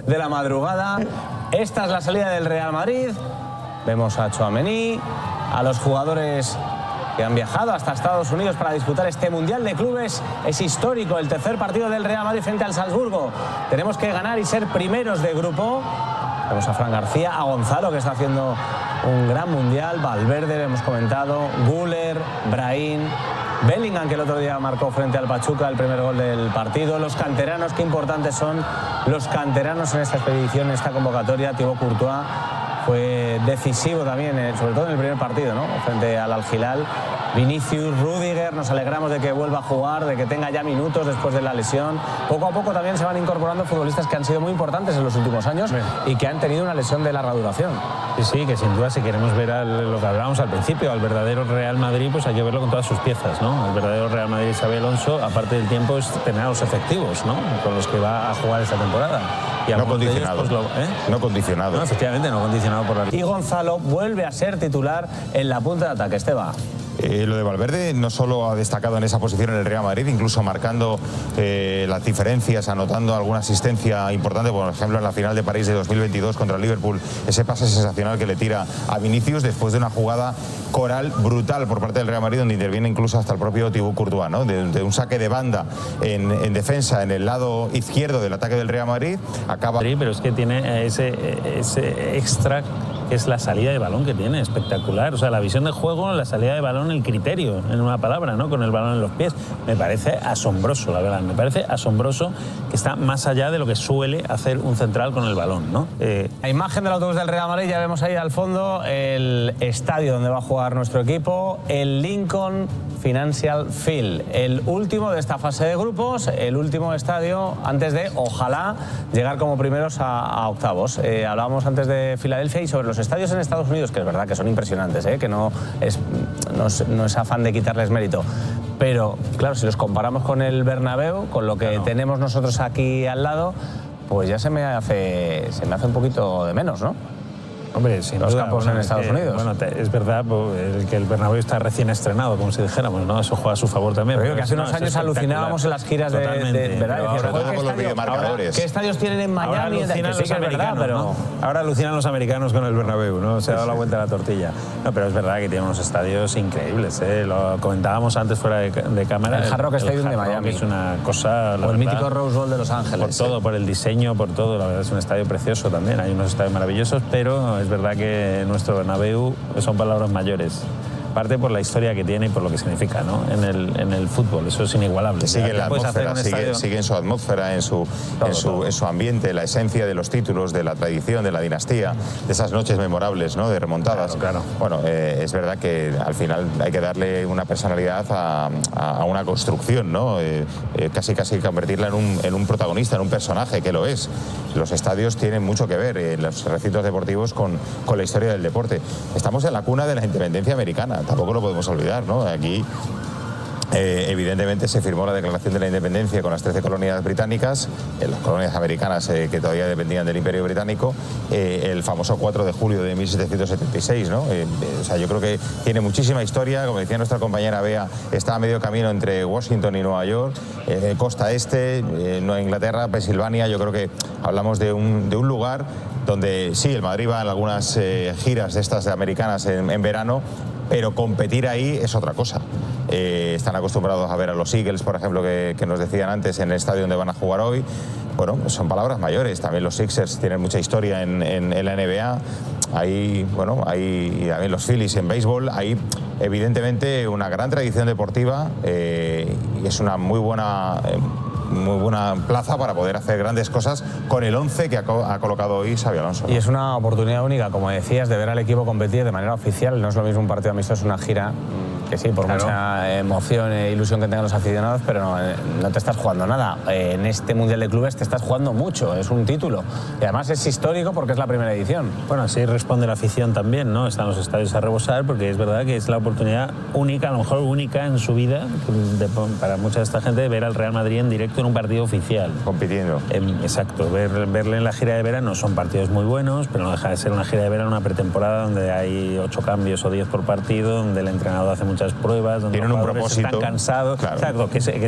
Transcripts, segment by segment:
de la madrugada. Esta es la salida del Real Madrid. Vemos a Tchouaméni, a los jugadores que han viajado hasta Estados Unidos para disputar este Mundial de Clubes. Es histórico el tercer partido del Real Madrid frente al Salzburgo. Tenemos que ganar y ser primeros de grupo. Vemos a Fran García, a Gonzalo, que está haciendo un gran Mundial, Valverde, le hemos comentado, Güler, Brahim, Bellingham, que el otro día marcó frente al Pachuca el primer gol del partido. Los canteranos, qué importantes son los canteranos en esta expedición, en esta convocatoria. Thibaut Courtois fue decisivo también, sobre todo en el primer partido, ¿no?, frente al Al-Hilal. Vinicius, Rüdiger, nos alegramos de que vuelva a jugar, de que tenga ya minutos después de la lesión. Poco a poco también se van incorporando futbolistas que han sido muy importantes en los últimos años y que han tenido una lesión de larga duración. Sí, que sin duda, si queremos ver lo que hablábamos al principio, al verdadero Real Madrid, pues hay que verlo con todas sus piezas, ¿no? El verdadero Real Madrid, Xabi Alonso, aparte del tiempo, es tener a los efectivos, ¿no?, con los que va a jugar esta temporada. Y no condicionado. Ellos, pues, no condicionado. No, efectivamente, no condicionado por la... Y Gonzalo vuelve a ser titular en la punta de ataque. Esteban. Lo de Valverde no solo ha destacado en esa posición en el Real Madrid, incluso marcando las diferencias, anotando alguna asistencia importante, por ejemplo en la final de París de 2022 contra el Liverpool, ese pase sensacional que le tira a Vinicius después de una jugada coral brutal por parte del Real Madrid, donde interviene incluso hasta el propio Thibaut Courtois, ¿no?, de un saque de banda en defensa en el lado izquierdo del ataque del Real Madrid, acaba... Pero es que tiene ese extra, que es la salida de balón que tiene, espectacular. O sea, la visión de juego, la salida de balón, el criterio, en una palabra, ¿no?, con el balón en los pies. Me parece asombroso, la verdad. Me parece asombroso, que está más allá de lo que suele hacer un central con el balón, ¿no? La imagen del autobús del Real Madrid, ya vemos ahí al fondo el estadio donde va a jugar nuestro equipo, el Lincoln Financial Field, el último de esta fase de grupos, el último estadio antes de, ojalá, llegar como primeros a octavos. Hablábamos antes de Filadelfia y sobre los estadios en Estados Unidos, que es verdad que son impresionantes, que no es afán de quitarles mérito. Pero, claro, si los comparamos con el Bernabéu, con lo que tenemos nosotros aquí al lado, pues ya se me hace un poquito de menos, ¿no? Hombre, sin los duda, campos en Estados Unidos. Bueno, es verdad que el Bernabéu está recién estrenado, como si dijéramos, ¿no? Eso juega a su favor también. Pero que hace unos años alucinábamos en las giras de ¿verdad? Sobre todo con los videomarcadores. ¿Qué estadios tienen en Miami? Ahora alucinan los americanos, ¿no? Ahora alucinan los americanos con el Bernabéu, ¿no? Se ha dado la vuelta a la tortilla. No, pero es verdad que tiene unos estadios increíbles, ¿eh? Lo comentábamos antes fuera de cámara. El Hard Rock Stadium de Miami. Es una cosa... O el mítico Rose Bowl de Los Ángeles. Por todo, por el diseño, por todo. La verdad es un estadio precioso también. Hay unos estadios maravillosos, pero es verdad que nuestro Bernabéu son palabras mayores. Parte por la historia que tiene y por lo que significa, ¿no?, en el fútbol. Eso es inigualable. Sigue la atmósfera, sigue en su atmósfera, en su ambiente, la esencia de los títulos, de la tradición, de la dinastía, de esas noches memorables, ¿no?, de remontadas. Claro. Bueno, es verdad que al final hay que darle una personalidad a una construcción, ¿no? Casi convertirla en un protagonista, en un personaje, que lo es. Los estadios tienen mucho que ver, los recintos deportivos, con la historia del deporte. Estamos en la cuna de la independencia americana. Tampoco lo podemos olvidar, ¿no? Aquí, evidentemente, se firmó la Declaración de la Independencia con las 13 colonias británicas, las colonias americanas que todavía dependían del Imperio Británico, el famoso 4 de julio de 1776, ¿no? O sea, yo creo que tiene muchísima historia. Como decía nuestra compañera Bea, está a medio camino entre Washington y Nueva York, costa este, Nueva Inglaterra, Pensilvania. Yo creo que hablamos de un lugar donde sí, el Madrid va en algunas giras de estas americanas en verano, pero competir ahí es otra cosa. Están acostumbrados a ver a los Eagles, por ejemplo, que nos decían antes, en el estadio donde van a jugar hoy. Bueno, son palabras mayores. También los Sixers tienen mucha historia en la NBA. Hay también los Phillies en béisbol. Hay, evidentemente, una gran tradición deportiva y es una muy buena plaza para poder hacer grandes cosas con el 11 que ha colocado hoy Xabi Alonso, ¿no? Y es una oportunidad única, como decías, de ver al equipo competir de manera oficial. No es lo mismo un partido amistoso, una gira, que sí, por mucha emoción e ilusión que tengan los aficionados, pero no te estás jugando nada. En este Mundial de Clubes te estás jugando mucho, es un título. Y además es histórico porque es la primera edición. Bueno, así responde la afición también, ¿no? Están los estadios a rebosar, porque es verdad que es la oportunidad única, a lo mejor única en su vida, para mucha de esta gente, de ver al Real Madrid en directo en un partido oficial. Compitiendo. Exacto, verle en la gira de verano. Son partidos muy buenos, pero no deja de ser una gira de verano, una pretemporada donde hay 8 cambios o 10 por partido, donde el entrenador hace muchas muchas pruebas, donde tienen los un jugadores propósito, están cansados. claro. Exacto, que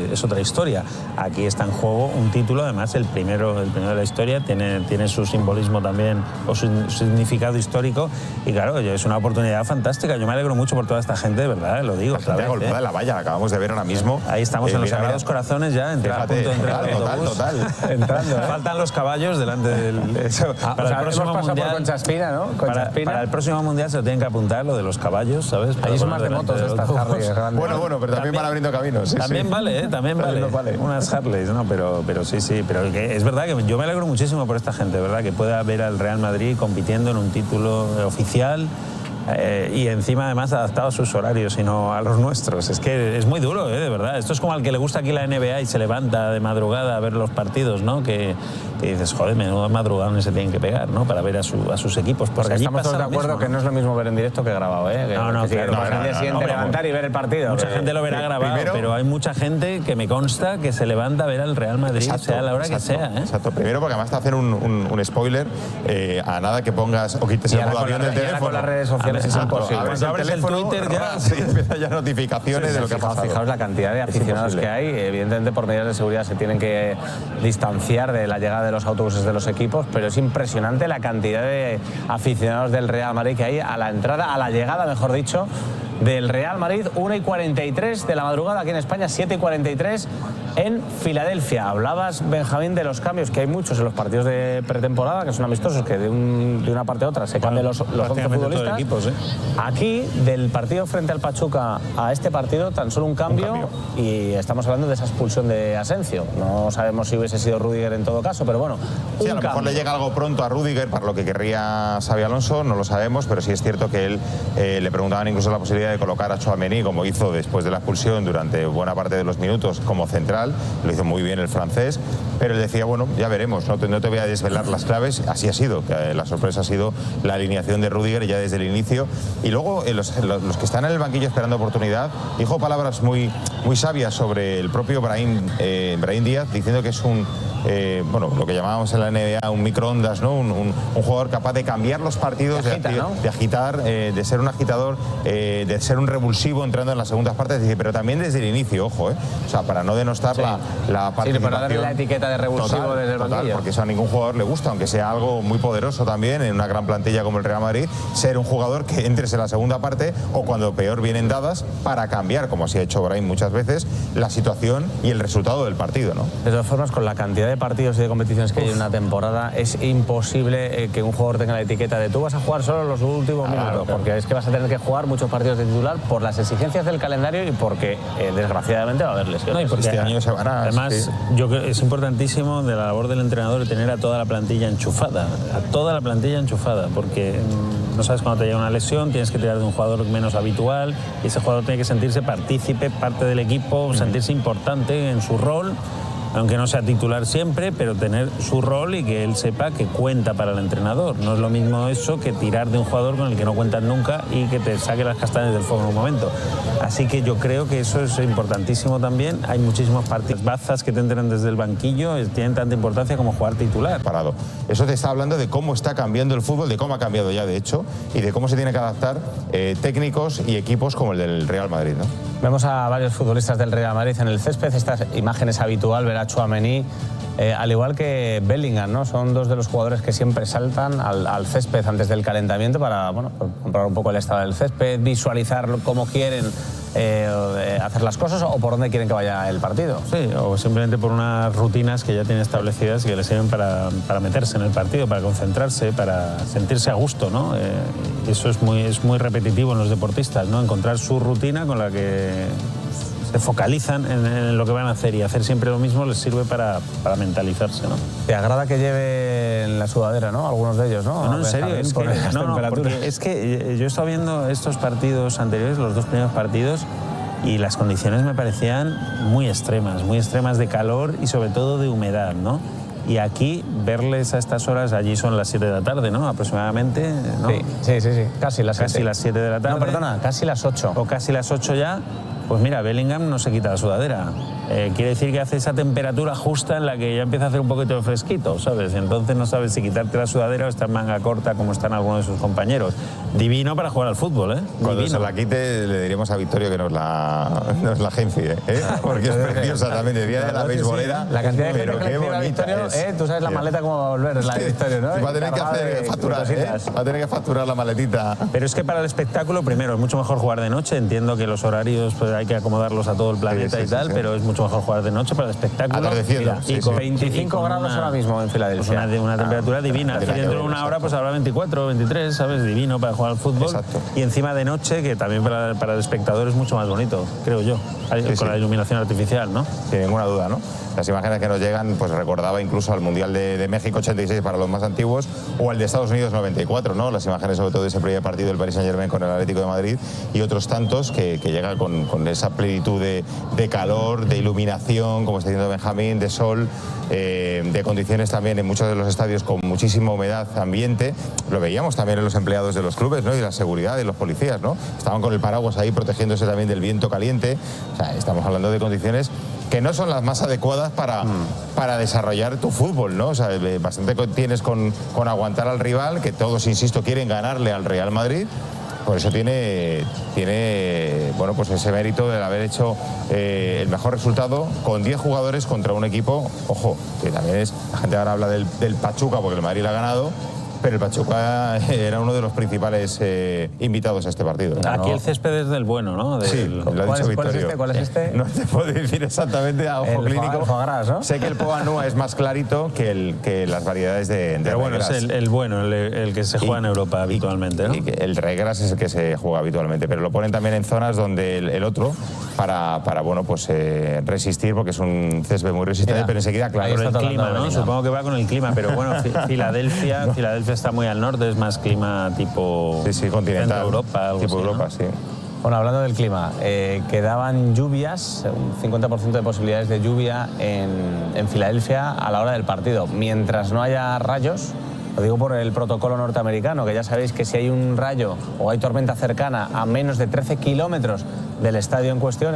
es otra historia. Aquí está en juego un título, además el primero de la historia, tiene su simbolismo también, o su significado histórico, y claro, es una oportunidad fantástica. Yo me alegro mucho por toda esta gente, de verdad, lo digo. La gente golpeada en la valla, la acabamos de ver ahora mismo. Ahí estamos en los Sagrados Corazones ya, a punto de entrar al autobús. Total. Entrando, Faltan los caballos delante del... Eso, para el próximo mundial, por Concha Espina, ¿no? Para el próximo mundial se lo tienen que apuntar, lo de los caballos, ¿sabes? Ahí son más de motos de estas Harley. Bueno, pero también van abriendo caminos. Sí, también sí. Vale, también vale. Unas Harleys, ¿no? Pero sí. Pero que es verdad que yo me alegro muchísimo por esta gente, ¿verdad? Que pueda ver al Real Madrid compitiendo en un título oficial. Y encima además adaptado a sus horarios y no a los nuestros. Es que es muy duro, de verdad. Esto es como al que le gusta aquí la NBA y se levanta de madrugada a ver los partidos, ¿no? Que dices, joder, menudo madrugadón se tienen que pegar, ¿no? Para ver a sus equipos. Porque allí estamos todos de acuerdo, mismo, que no es lo mismo ver en directo que grabado, ¿eh? No, claro. Al día siguiente levantar y ver el partido. Mucha gente lo verá grabado, pero hay mucha gente que me consta que se levanta a ver al Real Madrid, sea la hora que sea, ¿eh? Exacto. Primero porque además te hacen un spoiler, a nada que pongas o quites el modo avión del teléfono. Con las redes sociales es imposible. Cuando abres el Twitter ya empiezan ya notificaciones de lo que ha pasado. Fijaos la cantidad de aficionados que hay. Evidentemente, por medidas de seguridad se tienen que distanciar de la llegada de los autobuses de los equipos, pero es impresionante la cantidad de aficionados del Real Madrid que hay a la entrada, a la llegada, mejor dicho, del Real Madrid. 1:43 de la madrugada aquí en España, 7:43 en Filadelfia. Hablabas, Benjamín, de los cambios, que hay muchos en los partidos de pretemporada, que son amistosos, que de una parte a otra se cambian los 11 futbolistas. Equipos, ¿eh? Aquí, del partido frente al Pachuca a este partido, tan solo un cambio, y estamos hablando de esa expulsión de Asensio. No sabemos si hubiese sido Rüdiger en todo caso, pero bueno, sí, a lo mejor le llega algo pronto a Rüdiger, para lo que querría Xabi Alonso, no lo sabemos, pero sí es cierto que él le preguntaban incluso la posibilidad de colocar a Tchouaméni, como hizo después de la expulsión durante buena parte de los minutos, como central. Lo hizo muy bien el francés, pero él decía, bueno, ya veremos, no te voy a desvelar las claves. Así ha sido, que la sorpresa ha sido la alineación de Rüdiger ya desde el inicio. Y luego los que están en el banquillo esperando oportunidad, dijo palabras muy sabias sobre el propio Brahim Díaz, diciendo que es lo que llamábamos en la NBA un microondas, ¿no? Un jugador capaz de cambiar los partidos, de agitar, de ser un agitador, de ser un revulsivo entrando en las segundas partes, pero también desde el inicio, ojo, o sea, para no denostar la participación. Sí, para darle la etiqueta de revulsivo desde el banquillo. Porque eso a ningún jugador le gusta, aunque sea algo muy poderoso también en una gran plantilla como el Real Madrid, ser un jugador que entres en la segunda parte o cuando peor vienen dadas para cambiar, como así ha hecho Brahim muchas veces, la situación y el resultado del partido, ¿no? De todas formas, con la cantidad de partidos y de competiciones que hay en una temporada, es imposible que un jugador tenga la etiqueta de tú vas a jugar solo los últimos minutos, porque es que vas a tener que jugar muchos partidos de titular por las exigencias del calendario y porque desgraciadamente va a haber lesiones. No, y porque este año se van a... Además, sí. yo creo que es importantísimo de la labor del entrenador tener a toda la plantilla enchufada, porque no sabes cuándo te llega una lesión, tienes que tirar de un jugador menos habitual y ese jugador tiene que sentirse partícipe, parte del equipo, sentirse importante en su rol, aunque no sea titular siempre, pero tener su rol y que él sepa que cuenta para el entrenador. No es lo mismo eso que tirar de un jugador con el que no cuentas nunca y que te saque las castañas del fuego en un momento. Así que yo creo que eso es importantísimo también. Hay muchísimos partidos. Bazas que te entran desde el banquillo tienen tanta importancia como jugar titular. Parado. Eso te está hablando de cómo está cambiando el fútbol, de cómo ha cambiado ya de hecho y de cómo se tiene que adaptar técnicos y equipos como el del Real Madrid, ¿no? Vemos a varios futbolistas del Real Madrid en el césped. Esta imagen es habitual, ver a Tchouaméni, al igual que Bellingham, ¿no? Son dos de los jugadores que siempre saltan al césped antes del calentamiento para comprobar un poco el estado del césped, visualizar cómo quieren hacer las cosas o por dónde quieren que vaya el partido. Sí, o simplemente por unas rutinas que ya tienen establecidas y que les sirven para meterse en el partido, para concentrarse, para sentirse a gusto, ¿no? Eso es muy repetitivo en los deportistas, ¿no? Encontrar su rutina con la que se focalizan en lo que van a hacer y hacer siempre lo mismo les sirve para mentalizarse, ¿no? ¿Te agrada que lleven la sudadera, no? Algunos de ellos, ¿no? No, en serio, es que yo he estado viendo estos partidos anteriores, los dos primeros partidos, y las condiciones me parecían muy extremas de calor y sobre todo de humedad, ¿no? Y aquí, verles a estas horas, allí son las 7 de la tarde, ¿no? Aproximadamente, ¿no? Sí, casi las 7. Casi las 7 de la tarde. No, perdona, casi las 8. O casi las 8 ya. Pues mira, Bellingham no se quita la sudadera. Quiere decir que hace esa temperatura justa en la que ya empieza a hacer un poquito de fresquito, ¿sabes? Entonces no sabes si quitarte la sudadera o estar en manga corta como están algunos de sus compañeros. Divino para jugar al fútbol, ¿eh? Cuando Divino. se la quite le diríamos a Victorio que nos la agencie, ¿eh? Porque es preciosa también, el día de la beisbolera. La cantidad de pero gente que qué le escribe a bonita Victorio, es. tú sabes la maleta cómo va a volver, la de Victorio, ¿no? Va a tener que Cargada hacer de facturar, cositas. va a tener que facturar la maletita. Pero es que para el espectáculo, primero, es mucho mejor jugar de noche. Entiendo que los horarios pues, hay que acomodarlos a todo el planeta Sí, y tal, sí. pero es mucho mejor jugar de noche para el espectáculo. Atardeciendo, Mira, sí, y sí. con 25 y con grados ahora mismo en Filadelfia. Pues una temperatura divina. tiene Si que dentro de ver, una hora exacto. pues habrá 24, 23, ¿sabes? Divino para jugar al fútbol. Exacto. Y encima de noche, que también para el espectador es mucho más bonito, creo yo, con sí. la iluminación artificial, ¿no? Sin ninguna duda, ¿no? Las imágenes que nos llegan, pues recordaba incluso al Mundial de México 86 para los más antiguos o al de Estados Unidos 94, ¿no? Las imágenes sobre todo de ese primer partido del Paris Saint-Germain con el Atlético de Madrid y otros tantos que llegan con esa plenitud de calor, de iluminación, como está diciendo Benjamín, de sol, de condiciones también en muchos de los estadios con muchísima humedad ambiente. Lo veíamos también en los empleados de los clubes, ¿no? Y la seguridad de los policías, ¿no? Estaban con el paraguas ahí protegiéndose también del viento caliente. O sea, estamos hablando de condiciones que no son las más adecuadas para desarrollar tu fútbol, ¿no? O sea, bastante tienes con aguantar al rival, que todos, insisto, quieren ganarle al Real Madrid. Por eso tiene bueno, pues ese mérito de haber hecho el mejor resultado con 10 jugadores contra un equipo, ojo, que también es, la gente ahora habla del Pachuca porque el Madrid lo ha ganado, pero el Pachuca era uno de los principales invitados a este partido. Aquí el césped es del bueno, ¿no? Sí, lo ha dicho Victorio. ¿Cuál es este? No te puedo decir exactamente a ojo El clínico. foie gras, ¿no? Sé que el Poa Nua es más clarito que las variedades de Pero bueno, Regras. es el bueno, el que se juega en Europa habitualmente, ¿no? Y el Regras es el que se juega habitualmente, pero lo ponen también en zonas donde el otro para bueno, pues resistir, porque es un césped muy resistente, Mira, pero enseguida, claro. Por el está clima, hablando de ¿no? Bellingham. Supongo que va con el clima, pero bueno, Filadelfia está muy al norte, es más clima tipo Sí, continental. Centro Europa, algo tipo así, Europa, ¿no? sí. Bueno, hablando del clima, quedaban lluvias, un 50% de posibilidades de lluvia en Filadelfia a la hora del partido. Mientras no haya rayos, lo digo por el protocolo norteamericano, que ya sabéis que si hay un rayo o hay tormenta cercana a menos de 13 kilómetros del estadio en cuestión...